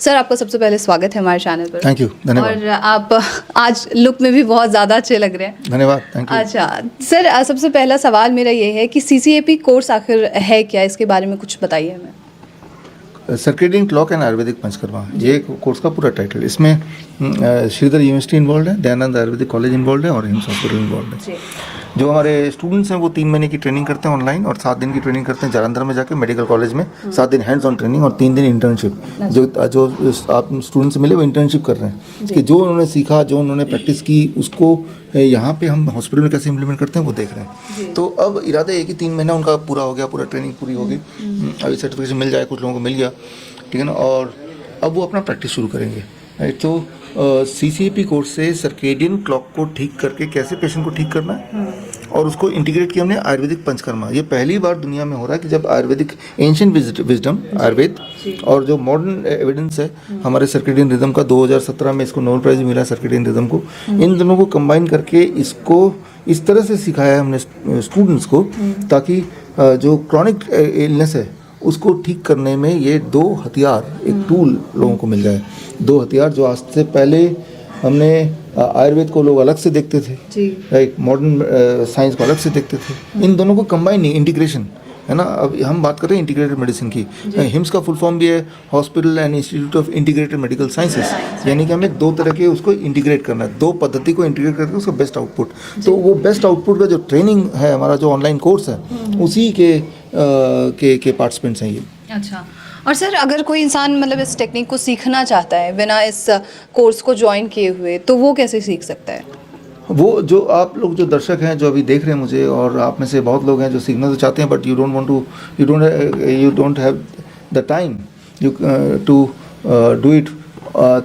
Sir आपका सबसे पहले स्वागत है हमारे चैनल पर। थैंक यू, धन्यवाद। और आप आज लुक में भी बहुत ज़्यादा अच्छे लग रहे हैं। धन्यवाद, थैंक यू। अच्छा सर, सबसे पहला सवाल मेरा ये है कि सीसीएपी कोर्स आखिर है क्या, इसके बारे में कुछ बताइए हमें। Circadian clock and Ayurvedic panchakarma, ये कोर्स का पूरा टाइटल। इसमें श्रीधर यूनिवर्सिटी इन्वॉल्व है, दयानंद आयुर्वेदिक कॉलेज इन्वॉल्व है और हिम्स हॉस्पिटल इन्वॉल्व है। जो हमारे स्टूडेंट्स हैं वो 3 महीने की ट्रेनिंग करते हैं ऑनलाइन और 7 दिन की ट्रेनिंग करते हैं जालंधर में जाके मेडिकल कॉलेज में। 7 दिन हैंड्स ऑन ट्रेनिंग और 3 दिन इंटर्नशिप। जो आप स्टूडेंट्स से मिले वो इंटर्नशिप कर रहे हैं कि जो उन्होंने सीखा, जो उन्होंने प्रैक्टिस की, उसको यहाँ पे हम हॉस्पिटल में कैसे इम्प्लीमेंट करते हैं वो देख रहे हैं। तो अब इरादा है कि 3 महीना उनका पूरा हो गया, पूरा ट्रेनिंग पूरी हो गई, अभी सर्टिफिकेशन मिल जाए, कुछ लोगों को मिल गया, ठीक है ना, और अब वो अपना प्रैक्टिस शुरू करेंगे, राइट। तो सीसीएपी कोर्स से सर्केडियन क्लॉक को ठीक करके कैसे पेशेंट को ठीक करना है और उसको इंटीग्रेट किया हमने आयुर्वेदिक पंचकर्मा। ये पहली बार दुनिया में हो रहा है कि जब आयुर्वेदिक एंशिएंट विजडम आयुर्वेद और जो मॉडर्न एविडेंस है हमारे सर्केडियन रिदम का, 2017 में इसको नोबेल प्राइज मिला सर्केडियन रिदम को, इन दोनों को कंबाइन करके इसको इस तरह से सिखाया है हमने स्टूडेंट्स को ताकि जो क्रॉनिक इलनेस है उसको ठीक करने में ये 2 हथियार, एक टूल लोगों को मिल जाए। 2 हथियार जो आज से पहले हमने आयुर्वेद को लोग अलग से देखते थे, राइट, मॉडर्न साइंस को अलग से देखते थे, इन दोनों को कंबाइन नहीं, इंटीग्रेशन है ना। अब हम बात कर रहे हैं इंटीग्रेटेड मेडिसिन की। हिम्स का फुल फॉर्म भी है hospital and institute of integrated medical sciences, यानी कि हमें 2 तरह के उसको इंटीग्रेट करना है, 2 पद्धति को इंटीग्रेट करके उसका बेस्ट आउटपुट। तो वो बेस्ट आउटपुट का जो ट्रेनिंग है हमारा, जो ऑनलाइन कोर्स है, उसी के पार्टिसिपेंट्स हैं ये। अच्छा, और सर अगर कोई इंसान मतलब इस टेक्निक को सीखना चाहता है बिना इस कोर्स को ज्वाइन किए हुए, तो वो कैसे सीख सकता है? वो जो आप लोग जो दर्शक हैं जो अभी देख रहे हैं मुझे, और आप में से बहुत लोग हैं जो सीखना तो चाहते हैं but you don't have the time to do it,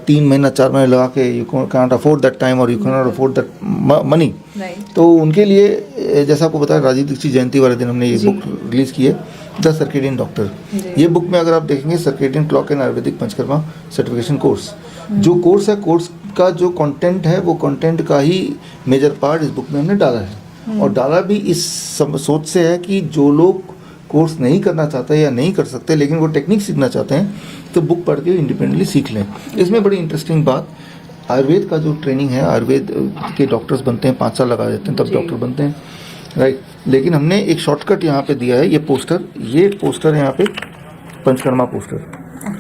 3 महीना 4 महीने लगा के you cannot afford that time और you cannot afford that money. तो उनके लिए जैसा आपको बताया, राजीव दीक्षित जयंती वाले दिन हमने ये बुक रिलीज़ की है, द सर्केडियन डॉक्टर। ये बुक में अगर आप देखेंगे circadian clock and Ayurvedic panchakarma certification course, जो कोर्स है, कोर्स का जो कंटेंट है वो कंटेंट का ही मेजर पार्ट इस बुक में हमने डाला है। और डाला भी इस सोच से है कि जो लोग कोर्स नहीं करना चाहते या नहीं कर सकते लेकिन वो टेक्निक सीखना चाहते हैं, तो बुक पढ़ के इंडिपेंडेंटली सीख लें। इसमें बड़ी इंटरेस्टिंग बात, आयुर्वेद का जो ट्रेनिंग है, आयुर्वेद के डॉक्टर्स बनते हैं, 5 साल लगा देते हैं तब डॉक्टर बनते हैं, राइट। लेकिन हमने एक शॉर्टकट यहाँ पे दिया है, ये पोस्टर यहाँ पे पंचकर्मा पोस्टर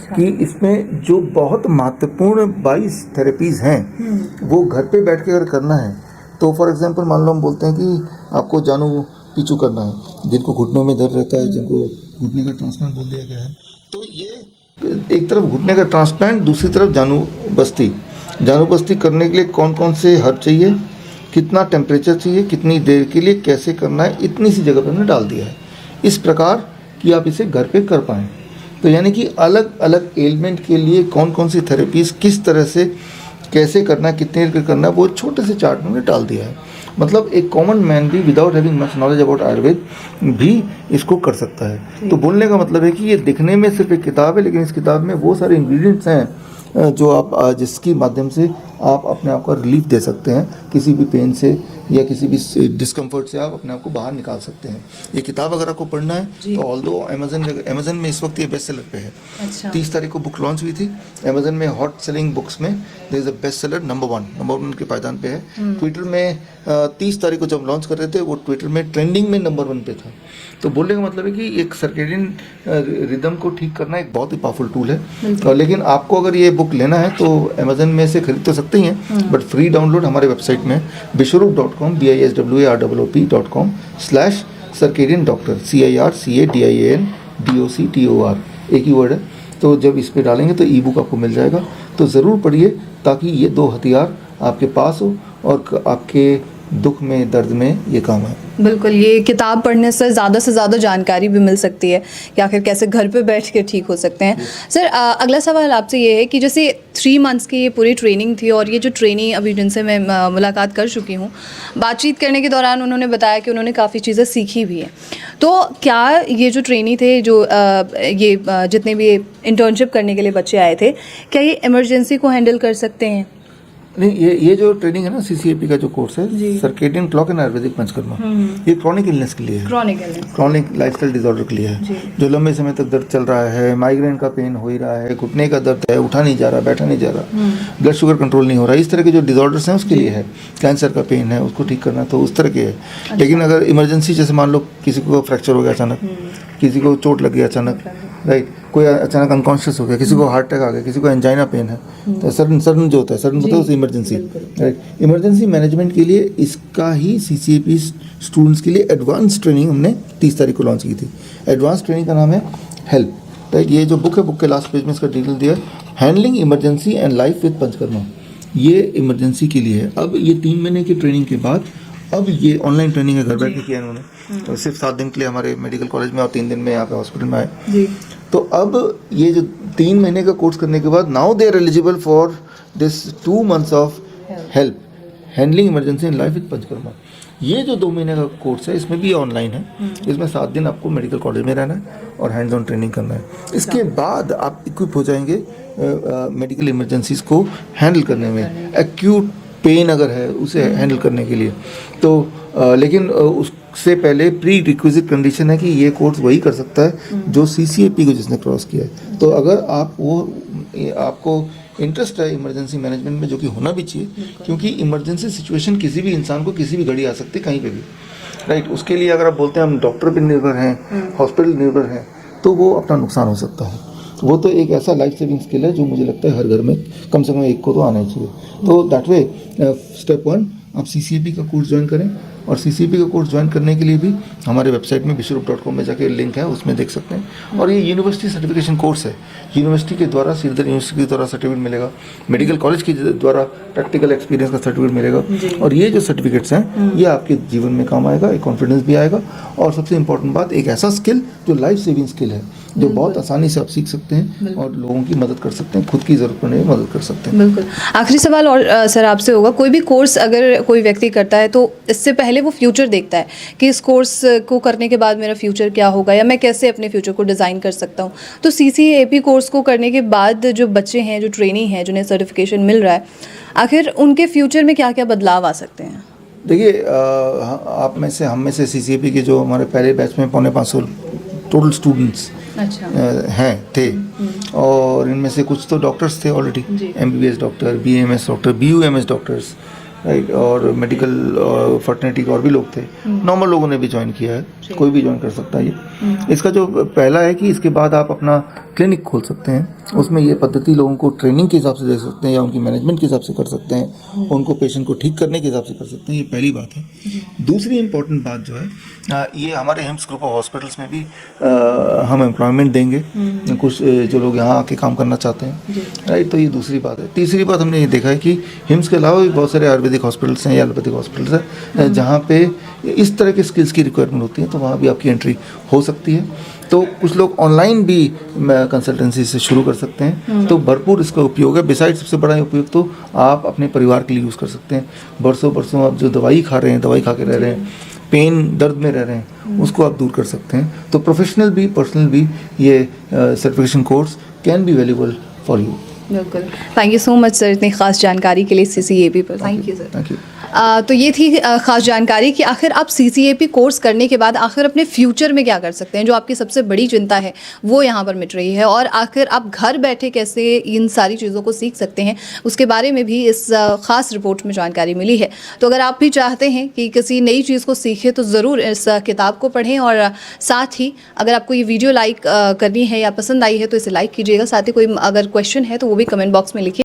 कि इसमें जो बहुत महत्वपूर्ण 22 थेरेपीज़ हैं वो घर पे बैठ के अगर करना है, तो फॉर एग्जांपल मान लो हम बोलते हैं कि आपको जानू पीछू करना है, जिनको घुटनों में दर्द रहता है, जिनको घुटने का ट्रांसप्लांट बोल दिया गया है, तो ये एक तरफ घुटने का ट्रांसप्लांट, दूसरी तरफ जानू बस्ती करने के लिए कौन कौन से हर्ब चाहिए, कितना टेम्परेचर चाहिए, कितनी देर के लिए, कैसे करना है, इतनी सी जगह पर हमने डाल दिया है, इस प्रकार कि आप इसे घर पे कर पाएँ। तो यानी कि अलग अलग एलिमेंट के लिए कौन कौन सी थेरेपीज़ किस तरह से कैसे करना है, कितने देर करना है, वो छोटे से चार्ट में डाल दिया है। मतलब एक कॉमन मैन भी without having much knowledge about Ayurveda भी इसको कर सकता है। तो बोलने का मतलब है कि ये दिखने में सिर्फ एक किताब है, लेकिन इस किताब में वो सारे इंग्रेडिएंट्स हैं जो आप जिसकी माध्यम से आप अपने आप को रिलीफ दे सकते हैं, किसी भी पेन से या किसी भी डिस्कम्फर्ट से आप अपने आप को बाहर निकाल सकते हैं। ये किताब अगर आपको पढ़ना है तो ऑल्दो अमेजन में इस वक्त ये बेस्ट सेलर पे है। अच्छा। 30 तारीख को बुक लॉन्च हुई थी अमेजन में, हॉट सेलिंग बुक्स में there is a best seller number 1 के पायदान पे है। ट्विटर में 30 तारीख को जब लॉन्च कर रहे थे वो ट्विटर में ट्रेंडिंग में नंबर 1 पे था। तो बोलने का मतलब है कि एक सर्केडियन रिदम को ठीक करना एक बहुत ही पावरफुल टूल है। लेकिन आपको अगर ये बुक लेना है तो अमेजन में से खरीद तो सकते ही हैं, बट फ्री डाउनलोड हमारे वेबसाइट में biswaroop.com biswaroop.com/circadian doctor CIRCADIAN DOCTOR, एक ही वर्ड है। तो जब इस पे डालेंगे तो ई बुक आपको मिल जाएगा, तो ज़रूर पढ़िए ताकि ये 2 हथियार आपके पास हो और आपके दुख में, दर्द में ये काम है। बिल्कुल, ये किताब पढ़ने से ज़्यादा जानकारी भी मिल सकती है कि आखिर कैसे घर पे बैठ के ठीक हो सकते हैं। सर अगला सवाल आपसे ये है कि जैसे 3 मंथ्स की ये पूरी ट्रेनिंग थी और ये जो ट्रेनिंग अभी जिनसे मैं मुलाकात कर चुकी हूँ, बातचीत करने के दौरान उन्होंने बताया कि उन्होंने काफ़ी चीज़ें सीखी भी हैं। तो क्या ये जो ट्रेनिंग थे, जो जितने भी इंटर्नशिप करने के लिए बच्चे आए थे, क्या ये इमरजेंसी को हैंडल कर सकते हैं? नहीं, ये जो ट्रेनिंग है ना CCAP का जो कोर्स है, circadian clock and Ayurvedic panchakarma, ये क्रॉनिक इलनेस के लिए है, क्रॉनिक लाइफस्टाइल डिसऑर्डर के लिए है, जो लंबे समय तक दर्द चल रहा है, माइग्रेन का पेन हो ही रहा है, घुटने का दर्द है, उठा नहीं जा रहा, बैठा नहीं जा रहा, ब्लड शुगर कंट्रोल नहीं हो रहा, इस तरह के जो डिसऑर्डर्स हैं उसके लिए है। कैंसर का पेन है, उसको ठीक करना, तो उस तरह के है। लेकिन अगर इमरजेंसी, जैसे मान लो किसी को फ्रैक्चर हो गया अचानक, किसी को चोट लग गया अचानक, राइट, कोई अचानक अनकॉन्शियस हो गया, किसी को हार्ट अटैक आ गया, किसी को एंजाइना पेन है, तो सडन जो होता है, सडन होता है उसे इमरजेंसी, राइट। इमरजेंसी मैनेजमेंट के लिए इसका ही CCAP स्टूडेंट्स के लिए एडवांस ट्रेनिंग हमने 30 तारीख को लॉन्च की थी। एडवांस ट्रेनिंग का नाम है हेल्प, राइट। ये जो बुक है, बुक के लास्ट पेज में इसका डिटेल दिया है, handling emergency and life with panchakarma. ये इमरजेंसी के लिए है। अब ये 3 महीने की ट्रेनिंग के बाद अब ये ऑनलाइन ट्रेनिंग है, घर बैठ के किया इन्होंने, तो सिर्फ 7 दिन के लिए हमारे मेडिकल कॉलेज में और 3 दिन में यहाँ पे हॉस्पिटल में आए। तो अब ये जो 3 महीने का कोर्स करने के बाद now they are eligible for this 2 months of help, handling emergency in life with panchakarma. ये जो 2 महीने का कोर्स है, इसमें भी ऑनलाइन है, इसमें 7 दिन आपको मेडिकल कॉलेज में रहना है और हैंड्स ऑन ट्रेनिंग करना है। इसके बाद आप इक्विप हो जाएंगे मेडिकल इमरजेंसीज को हैंडल करने में, एक्यूट पेन अगर है उसे हैंडल करने के लिए। तो लेकिन उससे पहले प्री रिक्विजिट कंडीशन है कि ये कोर्स वही कर सकता है जो CCAP को जिसने क्रॉस किया है। तो अगर आपको इंटरेस्ट है इमरजेंसी मैनेजमेंट में, जो कि होना भी चाहिए, क्योंकि इमरजेंसी सिचुएशन किसी भी इंसान को किसी भी घड़ी आ सकती है, कहीं पे भी, राइट। उसके लिए अगर आप बोलते हैं हम डॉक्टर पर निर्भर हैं, हॉस्पिटल निर्भर हैं, तो वो अपना नुकसान हो सकता है। वो तो एक ऐसा लाइफ सेविंग स्किल है जो मुझे लगता है हर घर में कम से कम एक को तो आना ही चाहिए। तो दैट वे स्टेप 1 आप CCAP का कोर्स ज्वाइन करें, और CCAP का कोर्स ज्वाइन करने के लिए भी हमारे वेबसाइट में bishrup.com में जाके लिंक है, उसमें देख सकते हैं। और ये यूनिवर्सिटी सर्टिफिकेशन कोर्स है, यूनिवर्सिटी के द्वारा, श्रीधर यूनिवर्सिटी के द्वारा सर्टिफिकेट मिलेगा, मेडिकल कॉलेज के द्वारा प्रैक्टिकल एक्सपीरियंस का सर्टिफिकेट मिलेगा, और ये जो सर्टिफिकेट्स हैं ये आपके जीवन में काम आएगा, एक कॉन्फिडेंस भी आएगा, और सबसे इंपॉर्टेंट बात, एक ऐसा स्किल जो लाइफ सेविंग स्किल है, जो बहुत आसानी से आप सीख सकते हैं और लोगों की मदद कर सकते हैं, खुद की ज़रूरत पड़ने में मदद कर सकते हैं। बिल्कुल। आखिरी सवाल और सर आपसे होगा, कोई भी कोर्स अगर कोई व्यक्ति करता है तो इससे पहले वो फ्यूचर देखता है कि इस कोर्स को करने के बाद मेरा फ्यूचर क्या होगा, या मैं कैसे अपने फ्यूचर को डिज़ाइन कर सकता हूँ। तो CCAP कोर्स को करने के बाद जो बच्चे हैं, जो ट्रेनी हैं, जिन्हें सर्टिफिकेशन मिल रहा है, आखिर उनके फ्यूचर में क्या क्या बदलाव आ सकते हैं? देखिए, आप में से, हम में से CCAP के जो हमारे पहले बैच में 450 टोटल स्टूडेंट्स थे, और इनमें से कुछ तो डॉक्टर्स थे already, MBBS doctor, BAMS doctor, BUMS doctors, right, और मेडिकल फर्टिलिटी के और भी लोग थे। नॉर्मल लोगों ने भी ज्वाइन किया है, कोई भी ज्वाइन कर सकता है ये। इसका जो पहला है कि इसके बाद आप अपना क्लिनिक खोल सकते हैं, उसमें ये पद्धति लोगों को ट्रेनिंग के हिसाब से दे सकते हैं, या उनकी मैनेजमेंट के हिसाब से कर सकते हैं, उनको पेशेंट को ठीक करने के हिसाब से कर सकते हैं। ये पहली बात है। दूसरी इंपॉर्टेंट बात जो है, ये हमारे हिम्स ग्रुप ऑफ हॉस्पिटल्स में भी हम एम्प्लॉयमेंट देंगे कुछ जो लोग यहाँ आके काम करना चाहते हैं, राइट। तो ये दूसरी बात है। तीसरी बात हमने ये देखा है कि हिम्स के अलावा भी बहुत सारे आयुर्वेदिक हॉस्पिटल्स हैं या एलोपैथिक हॉस्पिटल्स हैं जहाँ पे इस तरह के स्किल्स की रिक्वायरमेंट होती है, तो वहाँ भी आपकी एंट्री हो सकती है। तो कुछ लोग ऑनलाइन भी कंसल्टेंसी से शुरू कर सकते हैं, तो भरपूर इसका उपयोग है। बिसाइड सबसे बड़ा उपयोग तो आप अपने परिवार के लिए यूज़ कर सकते हैं। बरसों आप जो दवाई खा रहे हैं, दवाई खा के रह रहे हैं, पेन दर्द में रह रहे हैं, उसको आप दूर कर सकते हैं। तो प्रोफेशनल भी पर्सनल भी ये certification course can be valuable for you. बिल्कुल। Thank you so much sir, इतनी खास जानकारी के लिए CCAP पर। Thank you sir. Thank you. तो ये थी ख़ास जानकारी कि आखिर आप CCAP कोर्स करने के बाद आखिर अपने फ्यूचर में क्या कर सकते हैं, जो आपकी सबसे बड़ी चिंता है वो यहाँ पर मिट रही है, और आखिर आप घर बैठे कैसे इन सारी चीज़ों को सीख सकते हैं, उसके बारे में भी इस ख़ास रिपोर्ट में जानकारी मिली है। तो अगर आप भी चाहते हैं कि किसी नई चीज़ को सीखें तो ज़रूर इस किताब को पढ़ें, और साथ ही अगर आपको ये वीडियो लाइक करनी है या पसंद आई है तो इसे लाइक कीजिएगा। साथ ही कोई अगर क्वेश्चन है तो वो भी कमेंट बॉक्स में लिखिए।